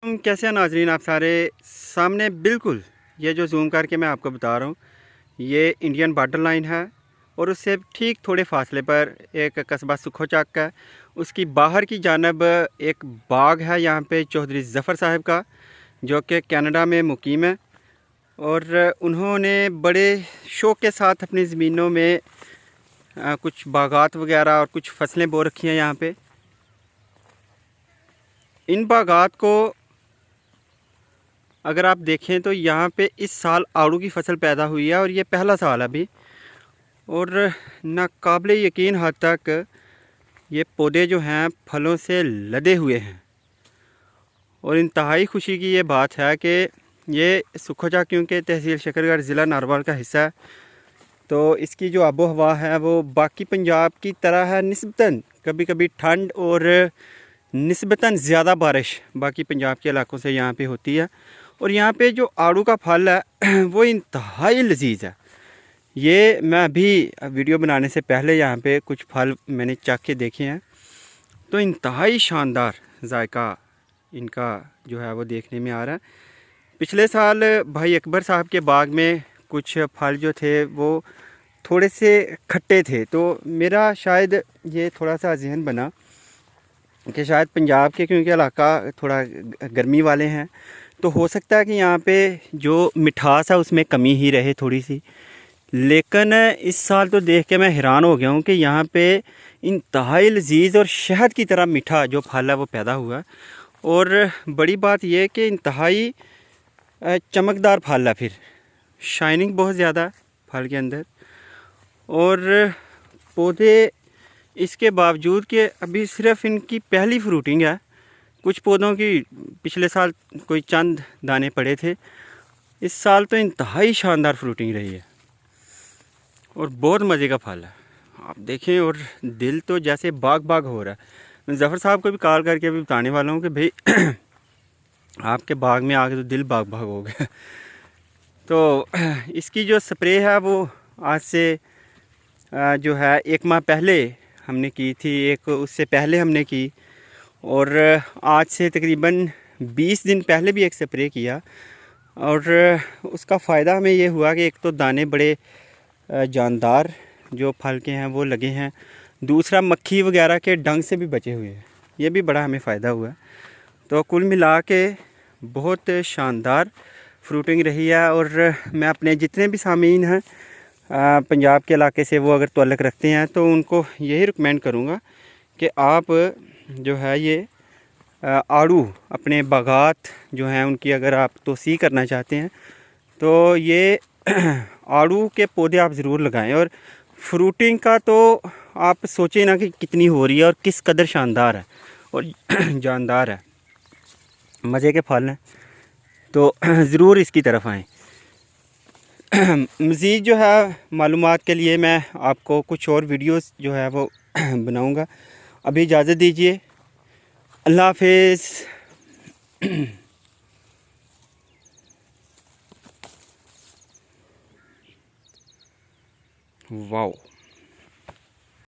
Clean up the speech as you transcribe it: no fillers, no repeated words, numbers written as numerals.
हम कैसे हैं नाजरीन, आप सारे सामने बिल्कुल ये जो जूम करके मैं आपको बता रहा हूँ ये इंडियन बॉर्डर लाइन है और उससे ठीक थोड़े फासले पर एक कस्बा सुखोचक है। उसकी बाहर की जानब एक बाग है यहाँ पे चौधरी ज़फ़र साहब का, जो कि कनाडा में मुकीम है और उन्होंने बड़े शौक़ के साथ अपनी ज़मीनों में कुछ बागात वगैरह और कुछ फसलें बो रखी हैं यहाँ पे। इन बागात को अगर आप देखें तो यहाँ पे इस साल आड़ू की फसल पैदा हुई है और ये पहला साल है अभी, और नाकाबिले यकीन हद तक ये पौधे जो हैं फलों से लदे हुए हैं। और इंतहाई खुशी की ये बात है कि ये सुखोचक क्योंकि तहसील शकरगढ़ ज़िला नारवाल का हिस्सा है, तो इसकी जो आबो हवा है वो बाकी पंजाब की तरह है। निस्बतन कभी कभी ठंड और निस्बतन ज़्यादा बारिश बाकी पंजाब के इलाकों से यहाँ पे होती है। और यहाँ पे जो आड़ू का फल है वो इंतहाई लजीज है। ये मैं अभी वीडियो बनाने से पहले यहाँ पे कुछ फल मैंने चख के देखे हैं, तो इंतहाई शानदार जायका इनका जो है वो देखने में आ रहा है। पिछले साल भाई अकबर साहब के बाग में कुछ फल जो थे वो थोड़े से खट्टे थे, तो मेरा शायद ये थोड़ा सा जहन बना कि शायद पंजाब के क्योंकि इलाका थोड़ा गर्मी वाले हैं, तो हो सकता है कि यहाँ पे जो मिठास है उसमें कमी ही रहे थोड़ी सी। लेकिन इस साल तो देख के मैं हैरान हो गया हूँ कि यहाँ पे इंतहाई लजीज और शहद की तरह मीठा जो फल है वो पैदा हुआ है। और बड़ी बात यह कि इंतहाई चमकदार फल है, फिर शाइनिंग बहुत ज़्यादा है फल के अंदर। और पौधे इसके बावजूद कि अभी सिर्फ इनकी पहली फ्रूटिंग है, कुछ पौधों की पिछले साल कोई चंद दाने पड़े थे, इस साल तो इंतहाई शानदार फ्रूटिंग रही है और बहुत मज़े का फल है आप देखें। और दिल तो जैसे बाग बाग हो रहा है। मैं ज़फ़र साहब को भी कॉल करके अभी बताने वाला हूँ कि भाई आपके बाग में आके तो दिल बाग बाग हो गया। तो इसकी जो स्प्रे है वो आज से जो है 1 माह पहले हमने की थी, एक उससे पहले हमने की, और आज से तकरीबन 20 दिन पहले भी एक स्प्रे किया। और उसका फ़ायदा हमें ये हुआ कि एक तो दाने बड़े जानदार जो फल के हैं वो लगे हैं, दूसरा मक्खी वगैरह के डंग से भी बचे हुए हैं, ये भी बड़ा हमें फ़ायदा हुआ। तो कुल मिला के बहुत शानदार फ्रूटिंग रही है। और मैं अपने जितने भी सामीन हैं पंजाब के इलाके से वो अगर तल्लुक़ रखते हैं तो उनको यही रिकमेंड करूँगा कि आप जो है ये आड़ू अपने बागात जो हैं उनकी अगर आप तोसी करना चाहते हैं तो ये आड़ू के पौधे आप ज़रूर लगाएं। और फ्रूटिंग का तो आप सोचें ना कि कितनी हो रही है और किस कदर शानदार है और जानदार है, मज़े के फल हैं, तो ज़रूर इसकी तरफ आएँ। मज़ीद जो है मालूमात के लिए मैं आपको कुछ और वीडियोस जो है वो बनाऊंगा। अभी इजाज़त दीजिए, अल्लाह हाफिज़। वाओ।